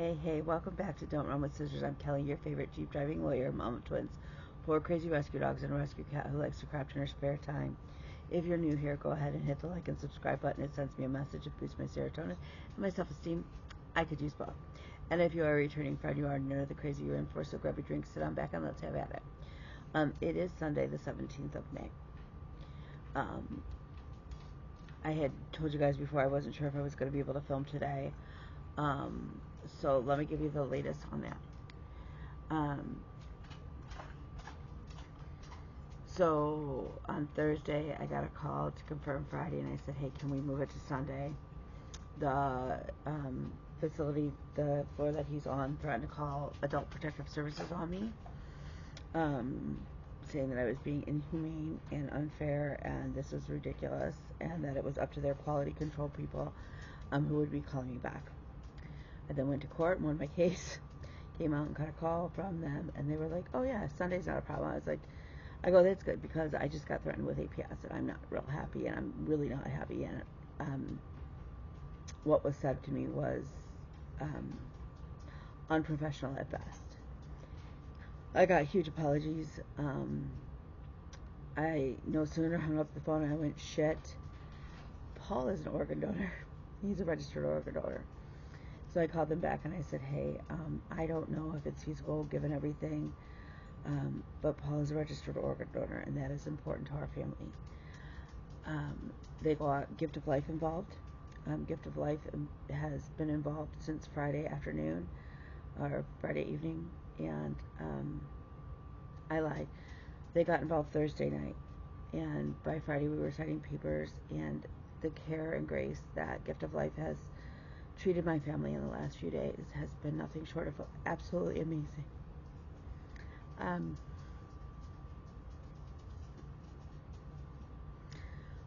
Hey, welcome back to Don't Run with Scissors. I'm Kelly, your favorite Jeep driving lawyer, mom of twins, 4 crazy rescue dogs, and a rescue cat who likes to craft in her spare time. If you're new here, go ahead and hit the like and subscribe button. It sends me a message. It boosts my serotonin and my self-esteem. I could use both. And if you are a returning friend, you already know the crazy you're in for, so grab your drink, sit on back, and let's have at it. It is Sunday, the 17th of May. I had told you guys before I wasn't sure if I was going to be able to film today. So let me give you the latest on that. So on Thursday, I got a call to confirm Friday, and I said, hey, can we move it to Sunday? The facility, the floor that he's on, threatened to call Adult Protective Services on me, saying that I was being inhumane and unfair, and this was ridiculous, and that it was up to their quality control people who would be calling me back. I then went to court and won my case, came out and got a call from them, and they were like, oh yeah, Sunday's not a problem. I go, that's good, because I just got threatened with APS, and I'm not real happy, and I'm really not happy, and what was said to me was unprofessional at best. I got huge apologies. I no sooner hung up the phone, I went, shit, Paul is an organ donor. He's a registered organ donor. So I called them back and I said, hey, I don't know if it's feasible given everything, but Paul is a registered organ donor, and that is important to our family. They got Gift of Life involved. Gift of Life has been involved since Friday afternoon, or Friday evening, and I lied. They got involved Thursday night, and by Friday we were signing papers, and the care and grace that Gift of Life has treated my family in the last few days has been nothing short of absolutely amazing.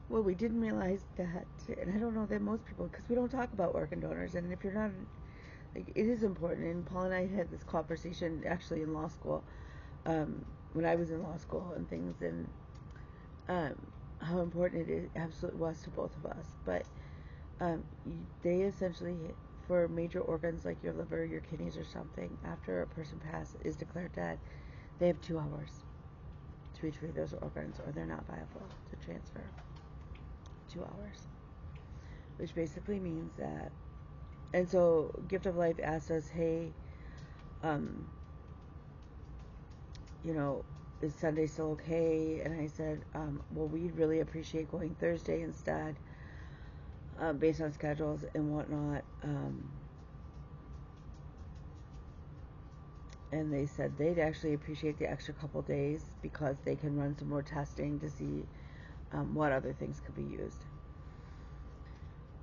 Well, we didn't realize that, and I don't know that most people, because we don't talk about organ donors, and if you're not, like, it is important, and Paul and I had this conversation actually in law school, when I was in law school and things, and how important it absolutely was to both of us, but they essentially, for major organs like your liver, your kidneys, or something, after a person is declared dead, they have 2 hours to retrieve those organs, or they're not viable to transfer. 2 hours, which basically means that, and so Gift of Life asked us, hey, is Sunday still okay? And I said, well, we'd really appreciate going Thursday instead, based on schedules and whatnot. And they said they'd actually appreciate the extra couple days because they can run some more testing to see what other things could be used.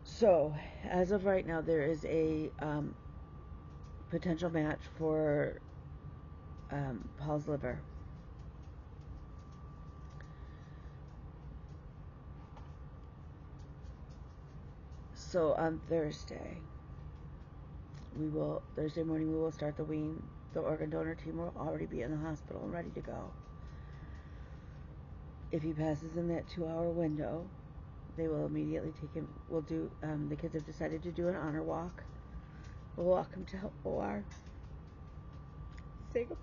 So, as of right now, there is a potential match for Paul's liver. So on Thursday morning we will start the wean. The organ donor team will already be in the hospital and ready to go. If he passes in that 2-hour window, they will immediately take him. We'll do. The kids have decided to do an honor walk. We'll walk him to OR. Say goodbye.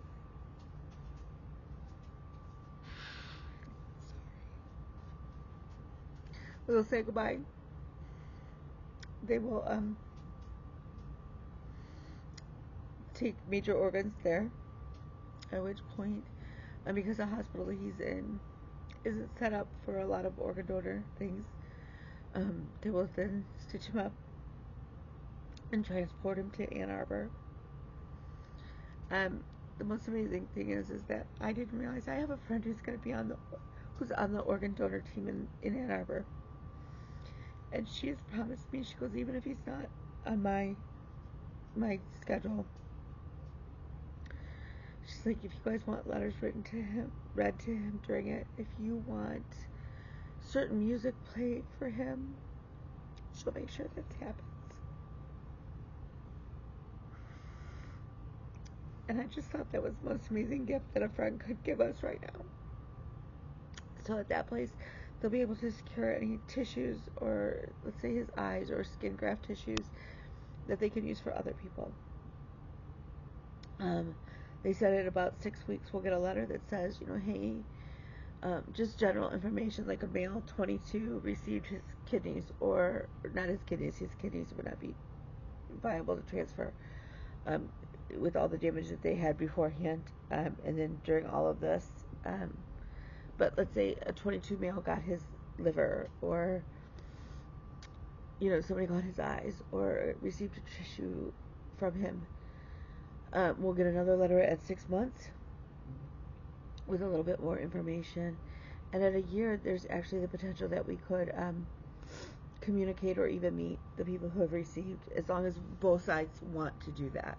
We'll say goodbye. They will take major organs there. At which point, because the hospital he's in isn't set up for a lot of organ donor things, they will then stitch him up and transport him to Ann Arbor. The most amazing thing is that I didn't realize I have a friend who's going to be who's on the organ donor team in Ann Arbor, and she has promised me, she goes, even if he's not on my schedule, she's like, if you guys want letters read to him during it, if you want certain music played for him, she'll make sure that happens. And I just thought that was the most amazing gift that a friend could give us right now. So at that place, they'll be able to secure any tissues, or let's say his eyes or skin graft tissues, that they can use for other people. Um, they said in about 6 weeks we'll get a letter that says, hey, just general information like a male 22 received his kidneys, or not his kidneys would not be viable to transfer um, with all the damage that they had beforehand, and then during all of this. But let's say a 22 male got his liver, or somebody got his eyes, or received a tissue from him. We'll get another letter at 6 months with a little bit more information. And at a year, there's actually the potential that we could communicate or even meet the people who have received, as long as both sides want to do that.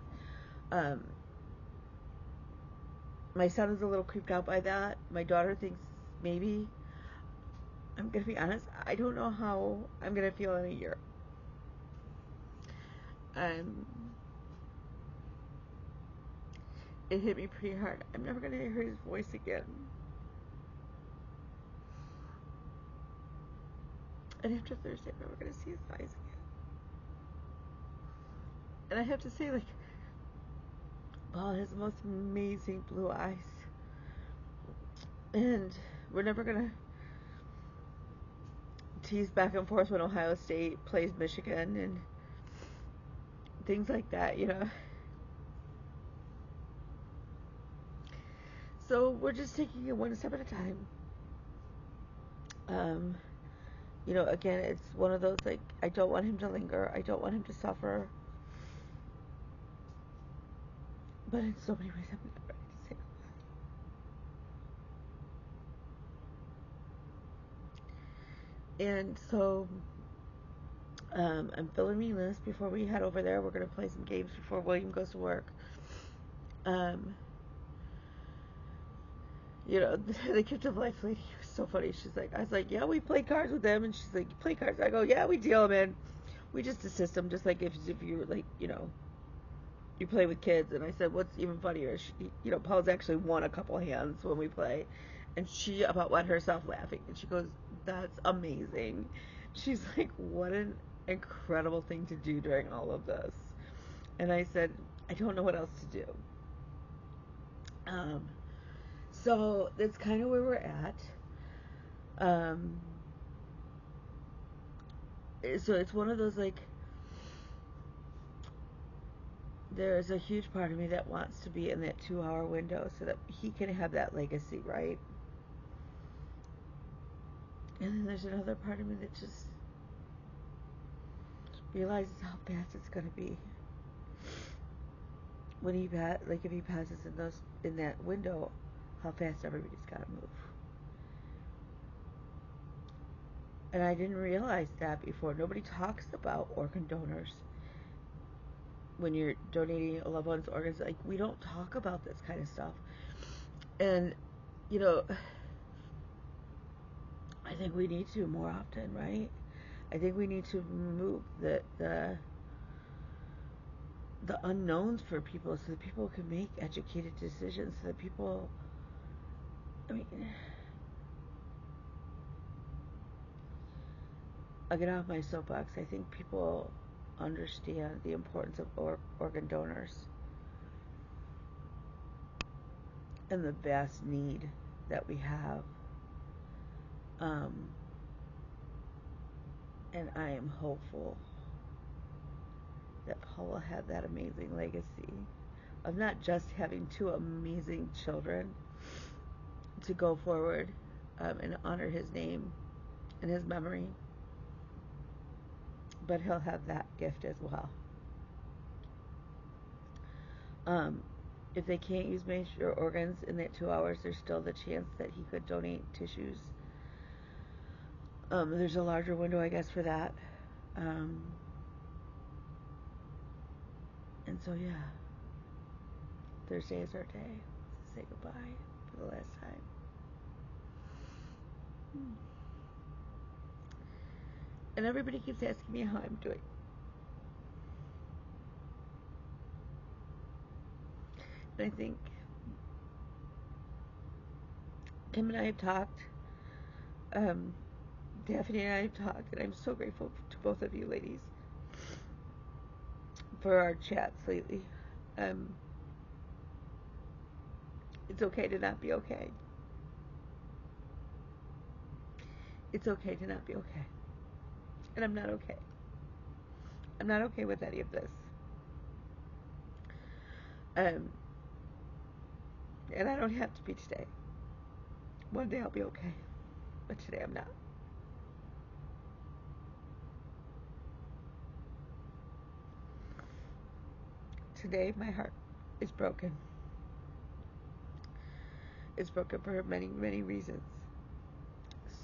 My son is a little creeped out by that. My daughter thinks maybe. I'm going to be honest, I don't know how I'm going to feel in a year. It hit me pretty hard. I'm never going to hear his voice again. And after Thursday, I'm never going to see his eyes again. And I have to say, Paul has the most amazing blue eyes. And we're never going to tease back and forth when Ohio State plays Michigan and things like that, So we're just taking it one step at a time. Again, it's one of those, I don't want him to linger. I don't want him to suffer. But in so many ways, I'm not ready to say goodbye. And so, I'm filling me list before we head over there. We're going to play some games before William goes to work. The gift of life lady was so funny. I was like, yeah, we play cards with them. And she's like, you play cards? I go, yeah, we deal them in. We just assist them, just like if you're you play with kids. And I said, what's even funnier is, Paul's actually won a couple hands when we play. And she about wet herself laughing. And she goes, that's amazing. She's like, what an incredible thing to do during all of this. And I said, I don't know what else to do. So that's kind of where we're at. So it's one of those, there's a huge part of me that wants to be in that 2-hour window so that he can have that legacy, right? And then there's another part of me that just realizes how fast it's gonna be when if he passes in that window, how fast everybody's gotta move. And I didn't realize that before. Nobody talks about organ donors when you're donating a loved one's organs. We don't talk about this kind of stuff. And, I think we need to more often, right? I think we need to remove the unknowns for people so that people can make educated decisions, so that people, I'll get off my soapbox. I think people understand the importance of organ donors and the vast need that we have. And I am hopeful that Paul will have that amazing legacy of not just having 2 amazing children to go forward and honor his name and his memory, but he'll have that gift as well. If they can't use major organs in that 2 hours, there's still the chance that he could donate tissues. There's a larger window, I guess, for that. And so, yeah, Thursday is our day to say goodbye for the last time. And everybody keeps asking me how I'm doing. And I think Kim and I have talked. Daphne and I have talked, and I'm so grateful to both of you ladies for our chats lately. It's okay to not be okay. It's okay to not be okay. And I'm not okay. I'm not okay with any of this. Um, and I don't have to be today. One day I'll be okay. But today I'm not. Today my heart is broken. It's broken for many, many reasons.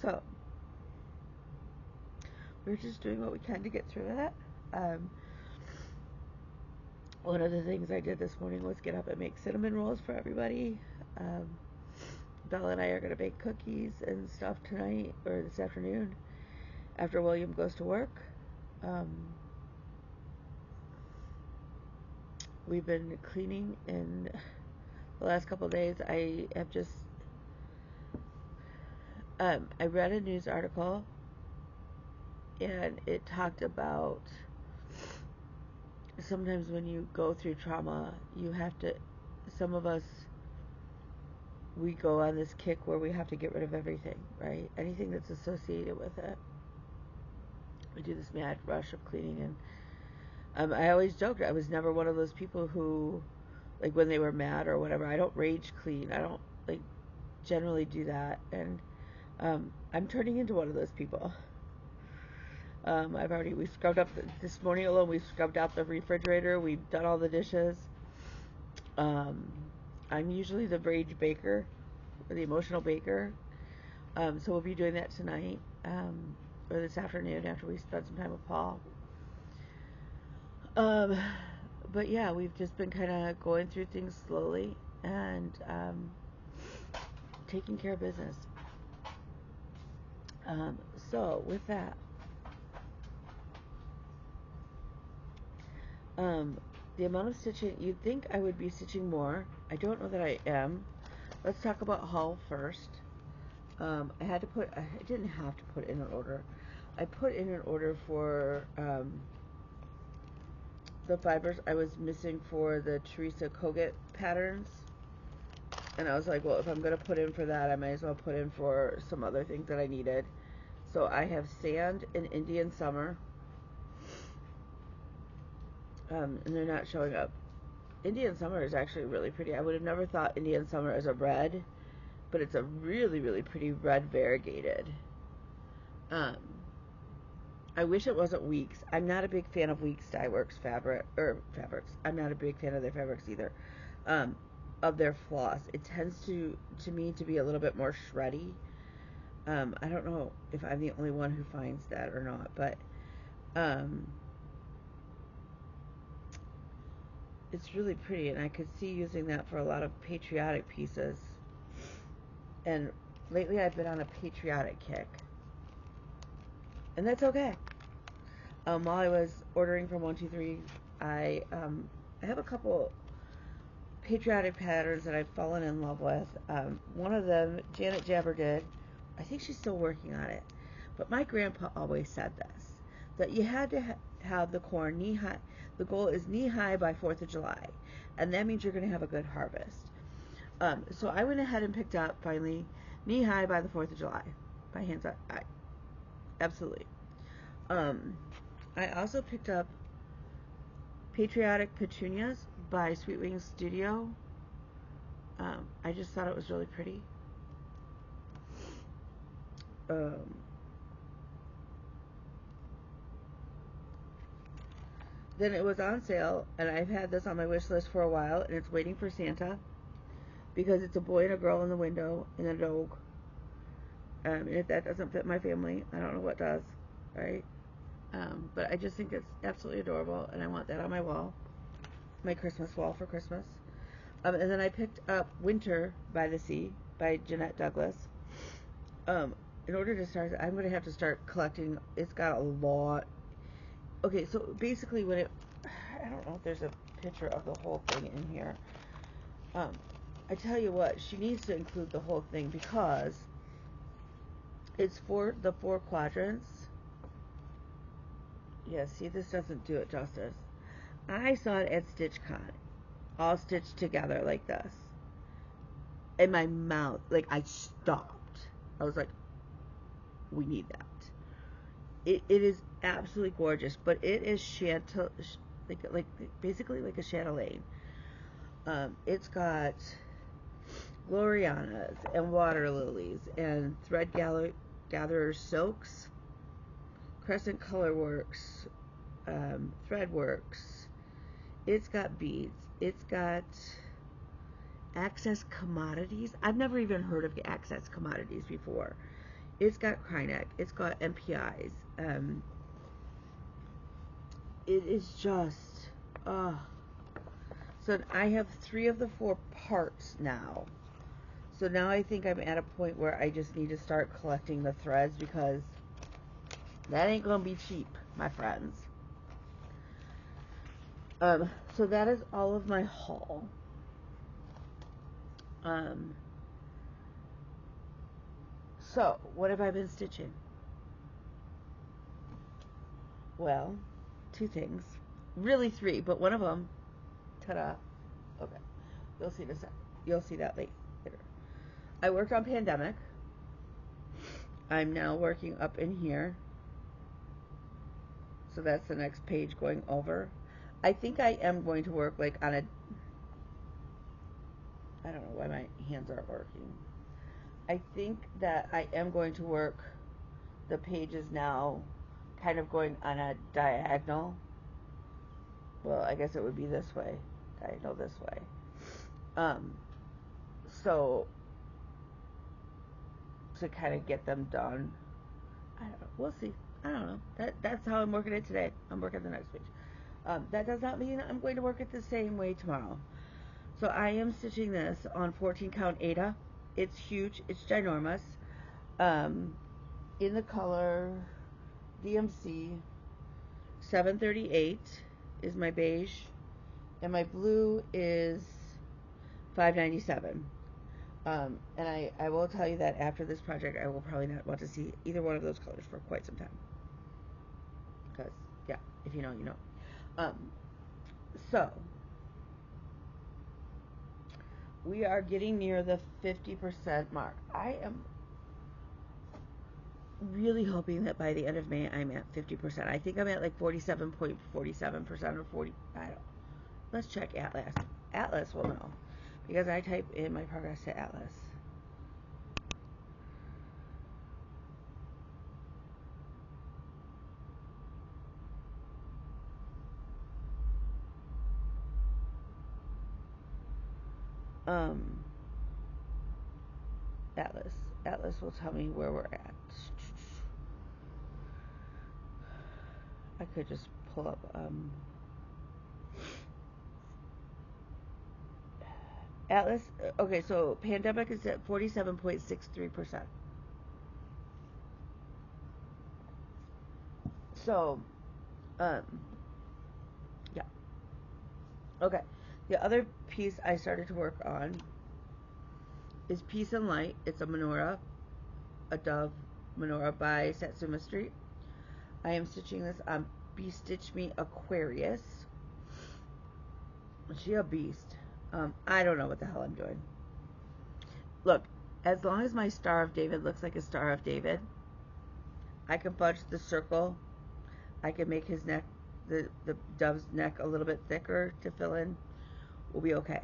So, we're just doing what we can to get through that. Um, One of the things I did this morning was get up and make cinnamon rolls for everybody. Um, Bella and I are going to bake cookies and stuff tonight or this afternoon after William goes to work. We've been cleaning in the last couple of days. I have just I read a news article and it talked about sometimes when you go through trauma, you have to, some of us, we go on this kick where we have to get rid of everything, right? Anything that's associated with it. We do this mad rush of cleaning, and I always joked I was never one of those people who, like when they were mad or whatever, I don't rage clean. I don't like generally do that, and I'm turning into one of those people. We scrubbed up this morning alone. We scrubbed out the refrigerator. We've done all the dishes. I'm usually the rage baker or the emotional baker. So we'll be doing that tonight or this afternoon after we spend some time with Paul. But yeah, we've just been kind of going through things slowly and taking care of business. So with that, the amount of stitching, you'd think I would be stitching more. I don't know that I am. Let's talk about haul first. I didn't have to put in an order. I put in an order for the fibers I was missing for the Teresa Kogut patterns. And I was like, well, if I'm going to put in for that, I might as well put in for some other things that I needed. So I have sand and Indian summer. And they're not showing up. Indian summer is actually really pretty. I would have never thought Indian summer as a red, but it's a really, really pretty red variegated. I wish it wasn't Weeks. I'm not a big fan of Weeks Dyeworks fabrics. I'm not a big fan of their fabrics either. Of their floss, it tends to me to be a little bit more shreddy. I don't know if I'm the only one who finds that or not, but it's really pretty, and I could see using that for a lot of patriotic pieces. And lately I've been on a patriotic kick, and that's okay. While I was ordering from 123, I have a couple patriotic patterns that I've fallen in love with. One of them, Janet Jabber did. I think she's still working on it. But my grandpa always said this, that you had to have the corn knee high. The goal is knee high by 4th of July. And that means you're going to have a good harvest. So I went ahead and picked up, finally, knee high by the 4th of July. By hands up. Absolutely. I also picked up Patriotic Petunias by Sweet Wings Studio. I just thought it was really pretty. Then it was on sale, and I've had this on my wish list for a while, and it's waiting for Santa, because it's a boy and a girl in the window, and a dog. And if that doesn't fit my family, I don't know what does, right? But I just think it's absolutely adorable, and I want that on my wall, my Christmas wall for Christmas. And then I picked up Winter by the Sea by Jeanette Douglas. In order to start, I'm going to have to start collecting. It's got a lot. Okay, so basically I don't know if there's a picture of the whole thing in here. I tell you what, she needs to include the whole thing because it's for the 4 quadrants. Yeah, see, this doesn't do it justice. I saw it at StitchCon, all stitched together like this. in my mouth. Like, I stopped. I was like, we need that. It is absolutely gorgeous, but it is like basically like a chatelaine. It's got glorianas and water lilies and thread gatherer silks, crescent color works, thread works. It's got beads. It's got access commodities. I've never even heard of access commodities before. It's got Kryneck. It's got MPIs. It is just, so I have 3 of the 4 parts now. So now I think I'm at a point where I just need to start collecting the threads, because that ain't gonna be cheap, my friends. So that is all of my haul. So what have I been stitching? Well, 2 things. Really 3, but one of them, ta-da. Okay. You'll see this. You'll see that later. I worked on Pandemic. I'm now working up in here. So that's the next page going over. I think I am going to work like on a, I don't know why my hands aren't working. I think that I am going to work the pages now kind of going on a diagonal. Well, I guess it would be this way. Diagonal this way. So to kind of get them done. I don't know. We'll see. I don't know. That's how I'm working it today. I'm working the next page. That does not mean I'm going to work it the same way tomorrow. So I am stitching this on 14 count Aida. It's huge. It's ginormous. In the color DMC 738 is my beige, and my blue is 597. And I will tell you that after this project, I will probably not want to see either one of those colors for quite some time. Because, yeah, if you know, you know. So, we are getting near the 50% mark. I am really hoping that by the end of May, I'm at 50%. I think I'm at like 47.47% or 40. I don't. Let's check Atlas. Atlas will know, because I type in my progress to Atlas. Atlas will tell me where we're at. I could just pull up Atlas. Okay, so Pandemic is at 47.63%. So, yeah. Okay. The other piece I started to work on is Peace and Light. It's a menorah, a dove menorah by Satsuma Street. I am stitching this on Be Stitch Me Aquarius. She a beast. I don't know what the hell I'm doing. Look, as long as my Star of David looks like a Star of David, I can fudge the circle. I can make his neck, the dove's neck, a little bit thicker to fill in. We'll be okay.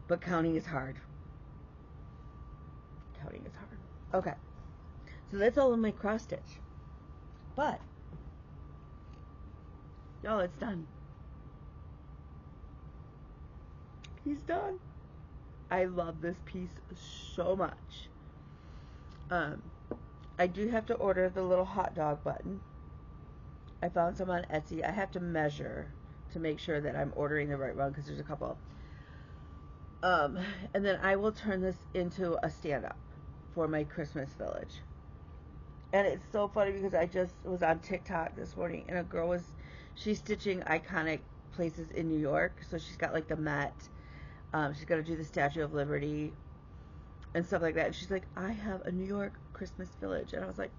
But counting is hard. Counting is hard. Okay. So that's all in my cross stitch. But, y'all, it's done. He's done. I love this piece so much. I do have to order the little hot dog button. I found some on Etsy. I have to measure to make sure that I'm ordering the right one, because there's a couple. And then I will turn this into a stand-up for my Christmas village. And it's so funny because I just was on TikTok this morning, and a girl she's stitching iconic places in New York. So she's got like the Met. She's got to do the Statue of Liberty and stuff like that. And she's like, I have a New York Christmas village. And I was like,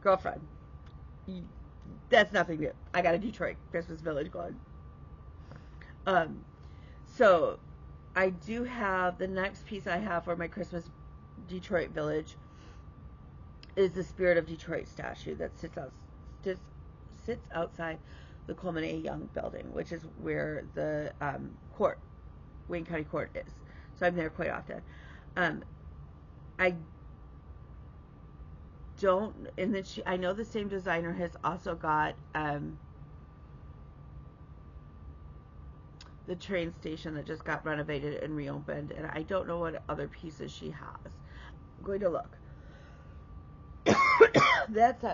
girlfriend, that's nothing new. I got a Detroit Christmas village going. So I do have, the next piece I have for my Christmas Detroit Village is the Spirit of Detroit statue that sits outside the Coleman A. Young building, which is where the court, Wayne County Court, is. So I'm there quite often. I don't, and then I know the same designer has also got the train station that just got renovated and reopened, and I don't know what other pieces she has. I'm going to look. That's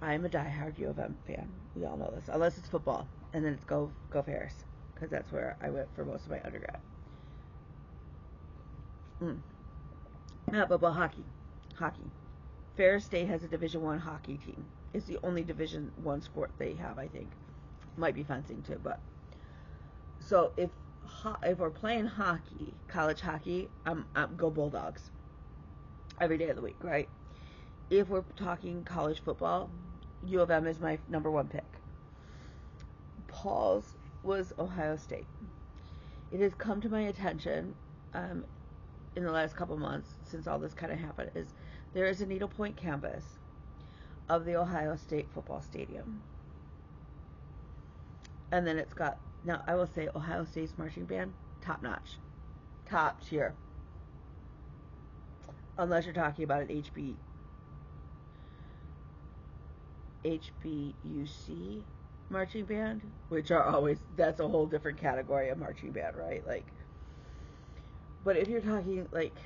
I'm a diehard U of M fan. We all know this, unless it's football, and then it's go Ferris, because that's where I went for most of my undergrad. Football, hockey. Ferris State has a Division I hockey team. It's the only Division I sport they have, I think. Might be fencing too, but so if we're playing hockey, college hockey, I'm go Bulldogs every day of the week, right? If we're talking college football, U of M is my number one pick. Paul's was Ohio State. It has come to my attention in the last couple months, since all this kind of happened, is there is a needlepoint campus of the Ohio State football stadium. And then it's got, now I will say, Ohio State's marching band, top notch. Top tier. Unless you're talking about an HBUC marching band, which are always, that's a whole different category of marching band, right? Like, but if you're talking like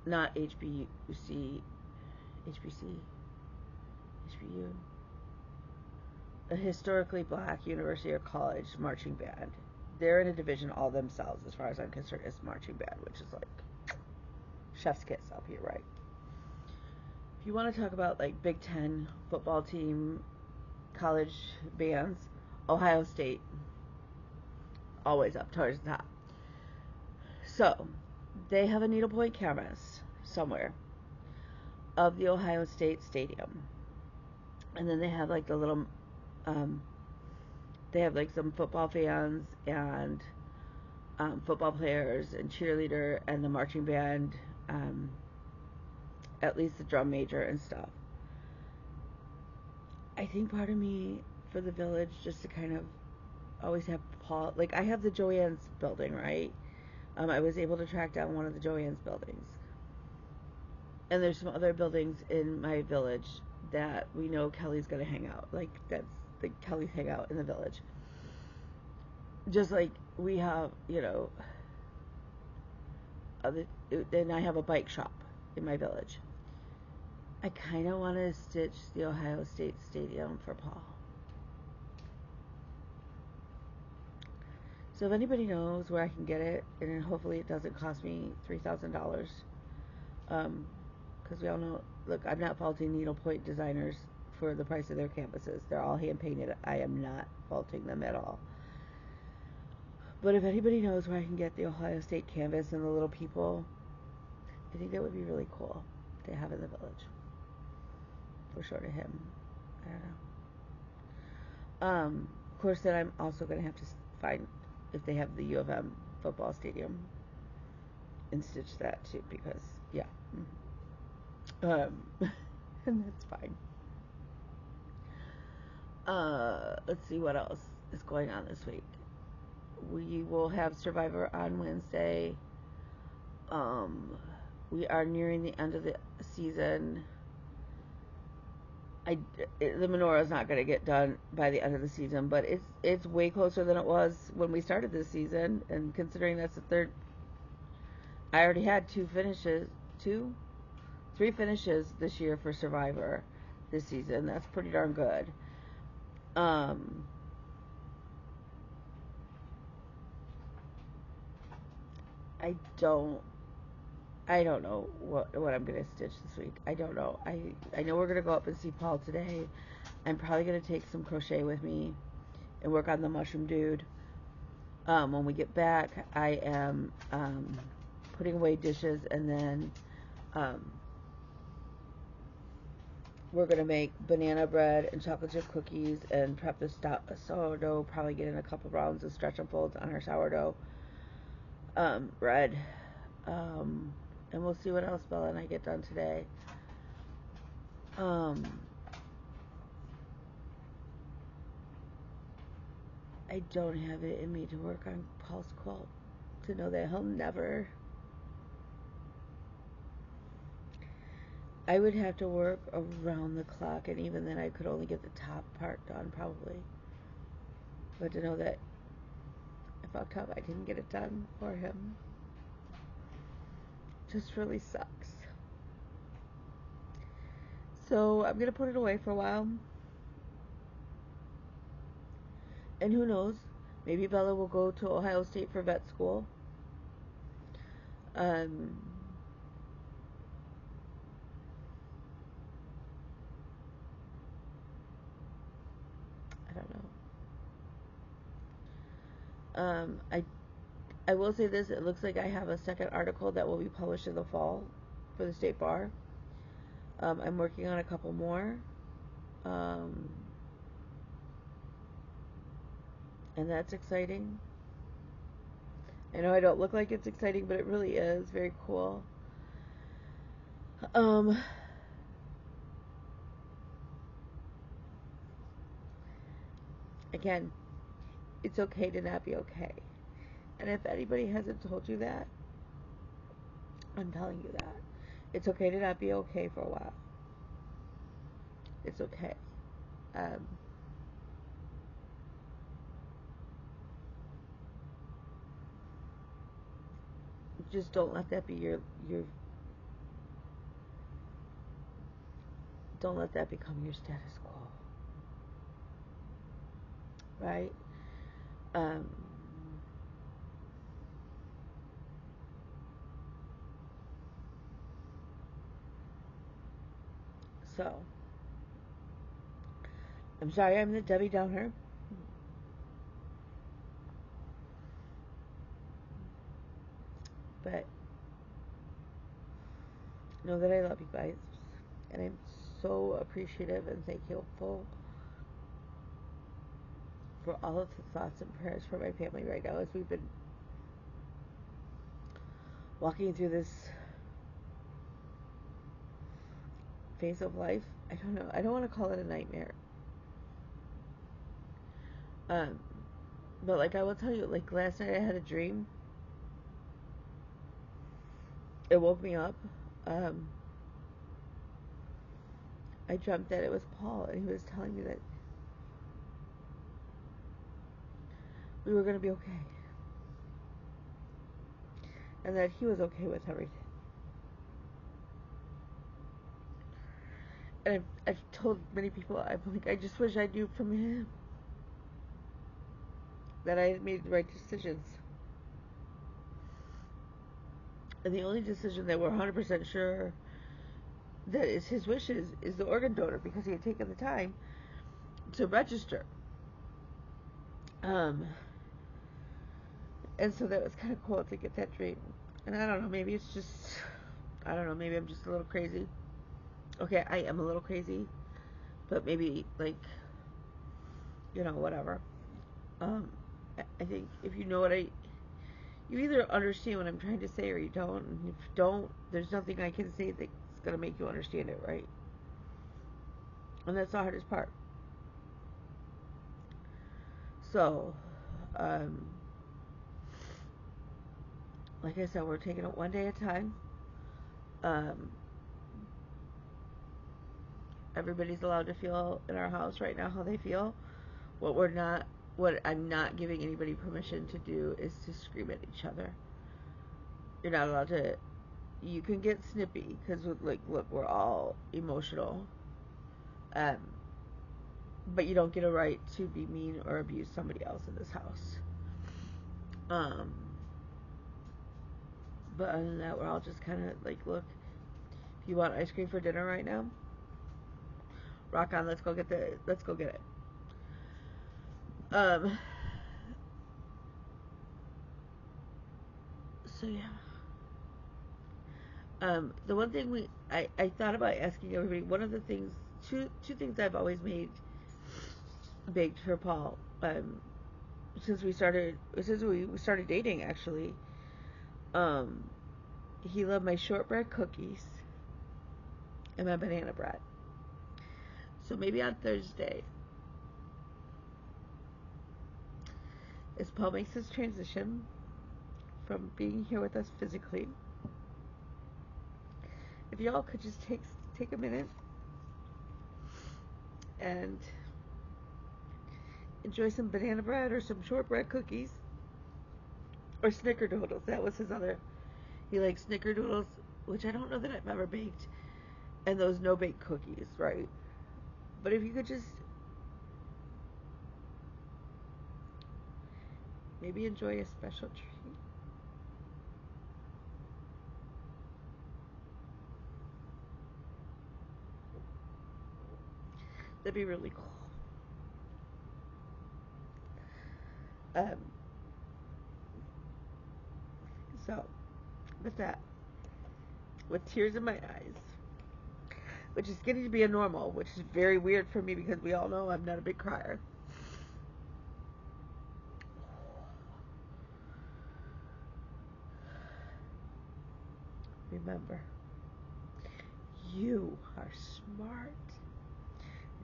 not HBUC, HBC, HBU, a historically black university or college marching band, they're in a division all themselves, as far as I'm concerned, as marching band, which is like chef's kiss up here, right? If you want to talk about like Big Ten football team, college bands, Ohio State, always up towards the top. So, they have a needlepoint campus somewhere of the Ohio State Stadium. And then they have like the little, they have like some football fans and football players and cheerleader and the marching band, at least the drum major and stuff. I think part of me, for the village, just to kind of always have Paul, like I have the Joanne's building, right? I was able to track down one of the Joanne's buildings. And there's some other buildings in my village that we know Kelly's going to hang out. Like, that's the Kelly's hangout in the village. Just like we have, you know, then I have a bike shop in my village. I kind of want to stitch the Ohio State Stadium for Paul. So if anybody knows where I can get it, and then hopefully it doesn't cost me $3,000, because we all know, look, I'm not faulting needlepoint designers for the price of their canvases. They're all hand painted. I am not faulting them at all. But if anybody knows where I can get the Ohio State canvas and the little people, I think that would be really cool to have in the village. For short of him. I don't know. Of course, then I'm also going to have to find if they have the U of M football stadium and stitch that too, because, yeah. And that's fine. Let's see what else is going on this week. We will have Survivor on Wednesday. We are nearing the end of the season. The menorah is not going to get done by the end of the season, but it's way closer than it was when we started this season. And considering that's the third, I already had three finishes this year for Survivor this season. That's pretty darn good. I don't know what I'm going to stitch this week. I don't know. I know we're going to go up and see Paul today. I'm probably going to take some crochet with me and work on the mushroom dude. When we get back, I am putting away dishes, and then we're going to make banana bread and chocolate chip cookies and prep the sourdough, probably get in a couple rounds of stretch and folds on our sourdough bread. And we'll see what else Bella and I get done today. I don't have it in me to work on Paul's quilt, to know that he'll never. I would have to work around the clock, and even then I could only get the top part done, probably. But to know that I fucked up, I didn't get it done for him, just really sucks. So I'm going to put it away for a while. And who knows, maybe Bella will go to Ohio State for vet school. I don't know. I will say this, it looks like I have a second article that will be published in the fall for the State Bar. I'm working on a couple more. And that's exciting. I know I don't look like it's exciting, but it really is very cool. Again, it's okay to not be okay. And if anybody hasn't told you that, I'm telling you that. It's okay to not be okay for a while. It's okay. Just don't let that be your don't let that become your status quo. Right? So I'm sorry I'm the Debbie Downer. But know that I love you guys. And I'm so appreciative and thankful for all of the thoughts and prayers for my family right now as we've been walking through this phase of life. I don't know. I don't want to call it a nightmare. But like I will tell you, like last night I had a dream. It woke me up. I dreamt that it was Paul, and he was telling me that we were going to be okay. And that he was okay with everything. And I've told many people, I'm like, I just wish I knew from him that I had made the right decisions. And the only decision that we're 100% sure that is his wishes is the organ donor, because he had taken the time to register. And so that was kind of cool to get that dream. And I don't know, maybe it's just, I don't know, maybe I'm just a little crazy. Okay, I am a little crazy, but maybe, like, you know, whatever. I think if you know what you either understand what I'm trying to say or you don't. And if you don't, there's nothing I can say that's going to make you understand it, right? And that's the hardest part. So, like I said, we're taking it one day at a time. Everybody's allowed to feel in our house right now how they feel. What I'm not giving anybody permission to do is to scream at each other. You're not allowed to. You can get snippy because, like, look, we're all emotional. But you don't get a right to be mean or abuse somebody else in this house. But other than that, we're all just kind of like, look, if you want ice cream for dinner right now, rock on. Let's go get it. So yeah. The one thing I thought about asking everybody, one of the things two things I've always baked for Paul. Since we started dating, actually. He loved my shortbread cookies and my banana bread. So maybe on Thursday, as Paul makes his transition from being here with us physically, if y'all could just take a minute and enjoy some banana bread or some shortbread cookies or snickerdoodles. That was his other. He likes snickerdoodles, which I don't know that I've ever baked, and those no-bake cookies, right? But if you could just maybe enjoy a special treat. That'd be really cool. So, with that, with tears in my eyes, which is getting to be a normal, which is very weird for me because we all know I'm not a big crier. Remember, you are smart,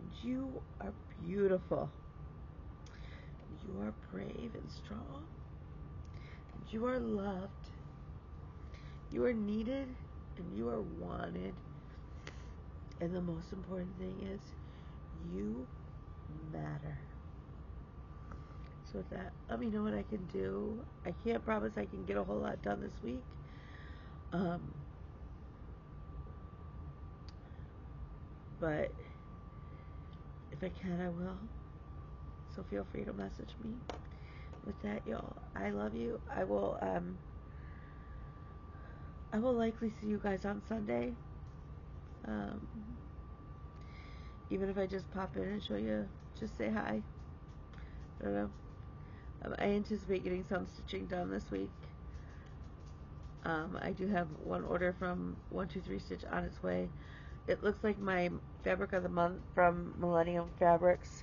and you are beautiful, you are brave and strong, and you are loved, you are needed, and you are wanted, and the most important thing is, you matter. So with that, let me know what I can do. I can't promise I can get a whole lot done this week. But if I can, I will. So feel free to message me. With that, y'all, I love you. I will likely see you guys on Sunday. Even if I just pop in and show you, just say hi. I don't know. I anticipate getting some stitching done this week. I do have one order from 123 Stitch on its way. It looks like my fabric of the month from Millennium Fabrics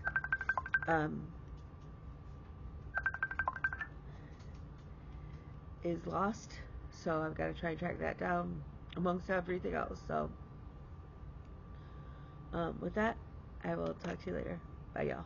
is lost, so I've got to try and track that down amongst everything else. So with that, I will talk to you later. Bye, y'all.